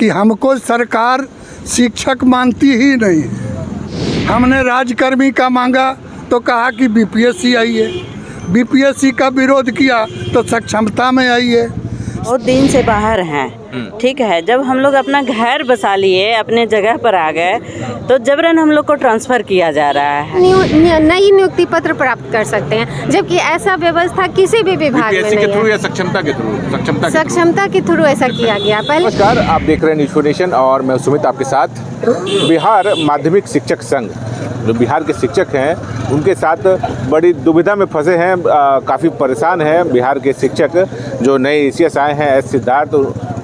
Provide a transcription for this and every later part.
कि हमको सरकार शिक्षक मानती ही नहीं है। हमने राज्यकर्मी का मांगा तो कहा कि बीपीएससी आइए, बीपीएससी का विरोध किया तो सक्षमता में आइए। बहुत दिन से बाहर हैं, ठीक है। जब हम लोग अपना घर बसा लिए, अपने जगह पर आ गए, तो जबरन हम लोग को ट्रांसफ़र किया जा रहा है। नई नियुक्ति पत्र प्राप्त कर सकते हैं, जबकि ऐसा व्यवस्था किसी भी विभाग में नहीं है। के थ्रू या सक्षमता के थ्रू? सक्षमता के थ्रू ऐसा किया गया पहले। नमस्कार, आप देख रहे हैं न्यूज़ नेशन और मैं सुमित आपके साथ। बिहार माध्यमिक शिक्षक संघ, जो बिहार के शिक्षक हैं, उनके साथ बड़ी दुविधा में फंसे हैं, काफ़ी परेशान हैं बिहार के शिक्षक। जो नए एसीएस आए हैं एस सिद्धार्थ,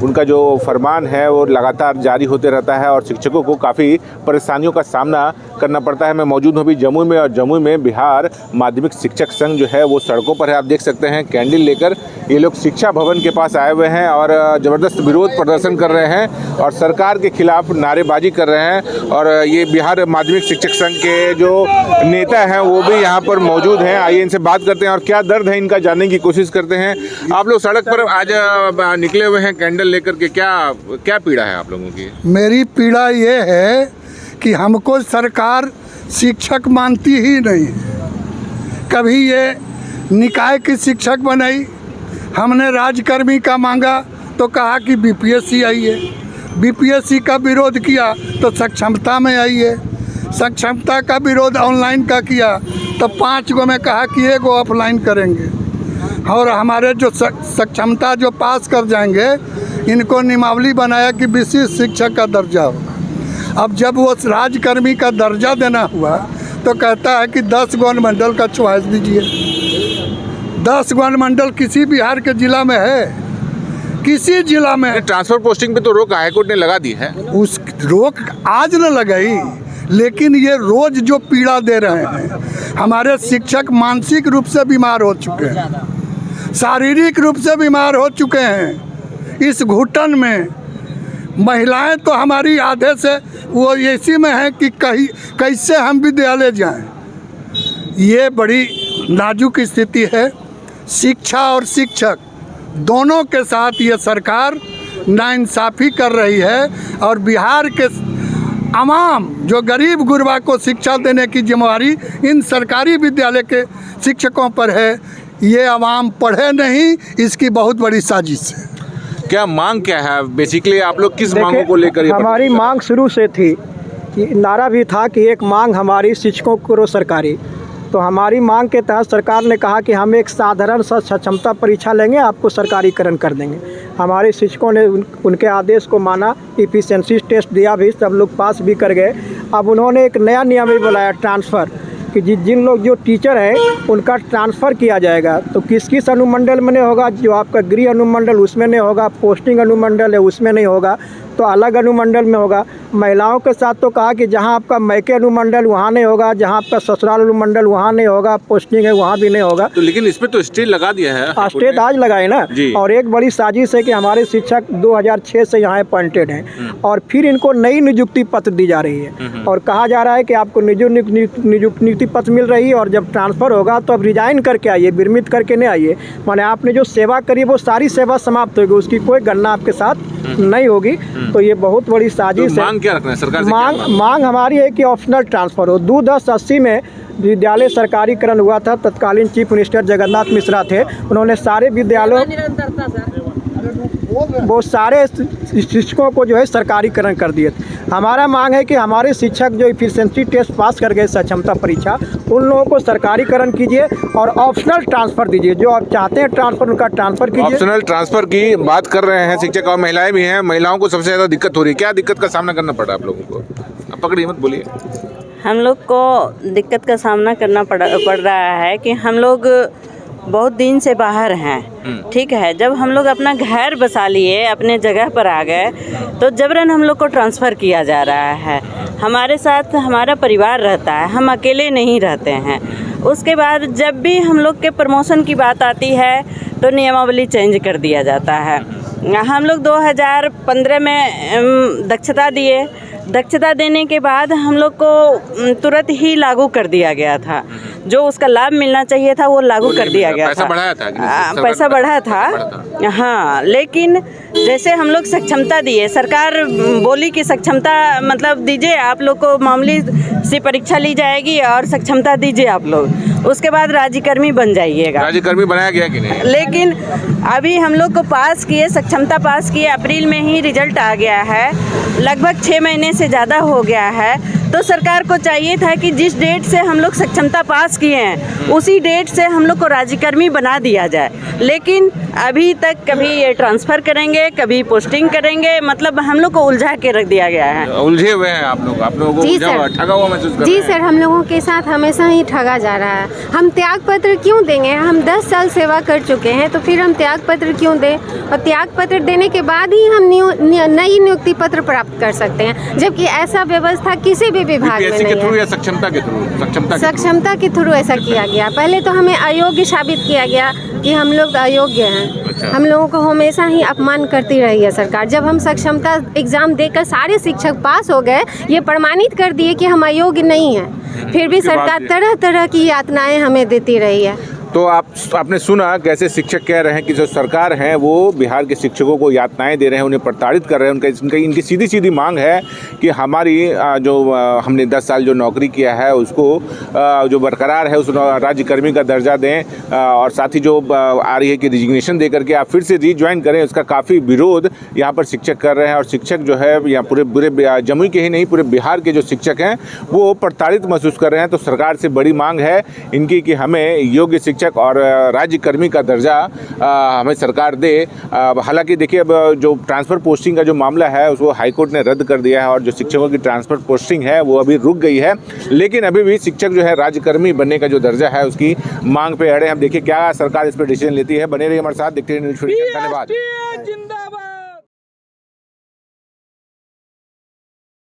उनका जो फरमान है वो लगातार जारी होते रहता है और शिक्षकों को काफ़ी परेशानियों का सामना करना पड़ता है। मैं मौजूद हूँ अभी जमुई में, और जमुई में बिहार माध्यमिक शिक्षक संघ जो है वो सड़कों पर है। आप देख सकते हैं कैंडल लेकर ये लोग शिक्षा भवन के पास आए हुए हैं और ज़बरदस्त विरोध प्रदर्शन कर रहे हैं और सरकार के खिलाफ नारेबाजी कर रहे हैं। और ये बिहार माध्यमिक शिक्षक संघ के जो नेता हैं वो भी यहाँ पर मौजूद हैं। आइए इनसे बात करते हैं और क्या दर्द है इनका जानने की कोशिश करते हैं। आप लोग सड़क पर आज निकले हुए हैं कैंडल लेकर के, क्या पीड़ा है आप लोगों की? मेरी पीड़ा ये है कि हमको सरकार शिक्षक मानती ही नहीं है। कभी ये निकाय की शिक्षक बनाई, हमने राज्यकर्मी का मांगा तो कहा कि बीपीएससी आइए, बीपीएससी का विरोध किया तो सक्षमता में आइए, सक्षमता का विरोध ऑनलाइन का किया तो 5 गो में कहा कि 1 गो ऑफलाइन करेंगे। और हमारे जो सक्षमता जो पास कर जाएंगे, इनको नियमावली बनाया कि विशिष्ट शिक्षक का दर्जा होगा। अब जब वो राज्यकर्मी का दर्जा देना हुआ तो कहता है कि 10 गो अनुमंडल का चॉइस दीजिए। 10 गो अनुमंडल किसी बिहार के जिला में है? किसी जिला में? ट्रांसफर पोस्टिंग पे तो रोक हाईकोर्ट ने लगा दी है। उस रोक आज न लगाई, लेकिन ये रोज जो पीड़ा दे रहे हैं, हमारे शिक्षक मानसिक रूप से बीमार हो चुके हैं, शारीरिक रूप से बीमार हो चुके हैं। इस घुटन में महिलाएं तो हमारी आधे से वो इसी में है कि कैसे हम विद्यालय जाएं। ये बड़ी नाजुक स्थिति है। शिक्षा और शिक्षक दोनों के साथ ये सरकार नाइंसाफ़ी कर रही है और बिहार के आवाम जो गरीब गुरबा को शिक्षा देने की जिम्मेवारी इन सरकारी विद्यालय के शिक्षकों पर है। ये आवाम पढ़े नहीं, इसकी बहुत बड़ी साजिश है। क्या मांग क्या है बेसिकली? आप लोग किस मांगों को लेकर? हमारी मांग शुरू से थी कि नारा भी था कि एक मांग हमारी शिक्षकों को सरकारी। तो हमारी मांग के तहत सरकार ने कहा कि हम एक साधारण सा सक्षमता परीक्षा लेंगे, आपको सरकारीकरण कर देंगे। हमारे शिक्षकों ने उनके आदेश को माना, इफिशिएंसी टेस्ट दिया भी, सब लोग पास भी कर गए। अब उन्होंने एक नया नियम भी बुलाया, ट्रांसफ़र, कि जिन लोग जो टीचर हैं उनका ट्रांसफ़र किया जाएगा। तो किस किस अनुमंडल में नहीं होगा? जो आपका गृह अनुमंडल उसमें नहीं होगा, पोस्टिंग अनुमंडल है उसमें नहीं होगा, तो अलग अनुमंडल में होगा। महिलाओं के साथ तो कहा कि जहां आपका मैके अनुमंडल वहां नहीं होगा, जहां आपका ससुराल अनुमंडल वहां नहीं होगा, पोस्टिंग है वहां भी नहीं होगा। तो लेकिन इस पे तो स्टे लगा दिया है, स्टेट आज लगाए ना। और एक बड़ी साजिश है कि हमारे शिक्षक 2006 से यहाँ अपॉइंटेड हैं और फिर इनको नई नियुक्ति पत्र दी जा रही है और कहा जा रहा है कि आपको नियुक्ति पत्र मिल रही है और जब ट्रांसफ़र होगा तो अब रिजाइन करके आइए, विरमित करके नहीं आइए। माने आपने जो सेवा करी वो सारी सेवा समाप्त होगी, उसकी कोई गणना आपके साथ नहीं होगी। तो ये बहुत बड़ी साजिश है। मांग क्या रखना है सरकार से? मांग हमारी है कि ऑप्शनल ट्रांसफ़र हो। 2010-80 में विद्यालय सरकारीकरण हुआ था, तत्कालीन चीफ मिनिस्टर जगन्नाथ मिश्रा थे। उन्होंने सारे विद्यालयों वो सारे शिक्षकों को जो है सरकारीकरण कर दिए थे। हमारा मांग है कि हमारे शिक्षक जो इफिशिएंसी टेस्ट पास कर गए सक्षमता परीक्षा, उन लोगों को सरकारीकरण कीजिए और ऑप्शनल ट्रांसफ़र दीजिए। जो आप चाहते हैं ट्रांसफ़र, उनका ट्रांसफ़र कीजिए। ऑप्शनल ट्रांसफ़र की बात कर रहे हैं शिक्षक, और महिलाएं भी हैं। महिलाओं को सबसे ज़्यादा दिक्कत हो रही है। क्या दिक्कत का सामना करना पड़ा आप लोगों को? आप पकड़िए मत, बोलिए। हम लोग को दिक्कत का सामना करना पड़ रहा है कि हम लोग बहुत दिन से बाहर हैं, ठीक है। जब हम लोग अपना घर बसा लिए, अपने जगह पर आ गए, तो जबरन हम लोग को ट्रांसफ़र किया जा रहा है। हमारे साथ हमारा परिवार रहता है, हम अकेले नहीं रहते हैं। उसके बाद जब भी हम लोग के प्रमोशन की बात आती है तो नियमावली चेंज कर दिया जाता है। हम लोग 2015 में दक्षता दिए, दक्षता देने के बाद हम लोग को तुरंत ही लागू कर दिया गया था। जो उसका लाभ मिलना चाहिए था वो लागू कर दिया गया पैसा था। बढ़ाया था कि नहीं? सरकार पैसा ने बढ़ा बढ़ा था, हाँ, लेकिन जैसे हम लोग सक्षमता दिए, सरकार बोली कि सक्षमता मतलब दीजिए, आप लोग को मामूली सी परीक्षा ली जाएगी और सक्षमता दीजिए आप लोग, उसके बाद राज्यकर्मी बन जाइएगा। राज्यकर्मी बनाया गया कि नहीं? लेकिन अभी हम लोग को पास किए, सक्षमता पास किए, अप्रैल में ही रिजल्ट आ गया है, लगभग 6 महीने से ज़्यादा हो गया है। तो सरकार को चाहिए था कि जिस डेट से हम लोग सक्षमता पास किए हैं उसी डेट से हम लोग को राज्यकर्मी बना दिया जाए, लेकिन अभी तक कभी ये ट्रांसफ़र करेंगे, कभी पोस्टिंग करेंगे, मतलब हम लोग को उलझा के रख दिया गया है। उलझे हुए हैं आप लोग, आप लोगों को जी उलझा हुआ, सर। ठगा हुआ महसूस कर जी रहे हैं? सर, हम लोगों के साथ हमेशा ही ठगा जा रहा है। हम त्याग पत्र क्यों देंगे? हम 10 साल सेवा कर चुके हैं, तो फिर हम त्याग पत्र क्यों दें? और त्याग पत्र देने के बाद ही हम नई नियुक्ति पत्र प्राप्त कर सकते हैं, जबकि ऐसा व्यवस्था किसी भी विभाग में बीपीएससी के नहीं थ्रू है। या सक्षमता के थ्रू? सक्षमता के थ्रू ऐसा किया गया। पहले तो हमें अयोग्य साबित किया गया कि हम लोग अयोग्य हैं। अच्छा। हम लोगों को हमेशा ही अपमान करती रही है सरकार। जब हम सक्षमता एग्जाम देकर सारे शिक्षक पास हो गए, ये प्रमाणित कर दिए कि हम अयोग्य नहीं हैं, फिर भी उसके बाद सरकार ये- तरह तरह की यातनाएं हमें देती रही है। तो आपने सुना कैसे शिक्षक कह रहे हैं कि जो सरकार है वो बिहार के शिक्षकों को यातनाएं दे रहे हैं, उन्हें प्रताड़ित कर रहे हैं। इनकी सीधी सीधी मांग है कि हमारी हमने 10 साल जो नौकरी किया है उसको जो बरकरार है उस राज्यकर्मी का दर्जा दें, और साथ ही जो आ रही है कि रिजिग्नेशन दे करके आप फिर से रीज्वाइन करें, उसका काफ़ी विरोध यहाँ पर शिक्षक कर रहे हैं। और शिक्षक जो है यहाँ पूरे जमुई के ही नहीं पूरे बिहार के जो शिक्षक हैं वो प्रताड़ित महसूस कर रहे हैं। तो सरकार से बड़ी मांग है इनकी कि हमें योग्य शिक्षक और राज्यकर्मी का दर्जा हमें सरकार दे। हालांकि देखिए, अब जो ट्रांसफ़र पोस्टिंग का जो मामला है उसको हाईकोर्ट ने रद्द कर दिया है और जो शिक्षकों की ट्रांसफ़र पोस्टिंग है वो अभी रुक गई है, लेकिन अभी भी शिक्षक जो है राज्यकर्मी बनने का जो दर्जा है उसकी मांग पे अड़े। हम देखिए क्या सरकार इस पर डिसीजन लेती है। बने रहिए हमारे साथ, देखते रहिए न्यूज़ 24। धन्यवाद।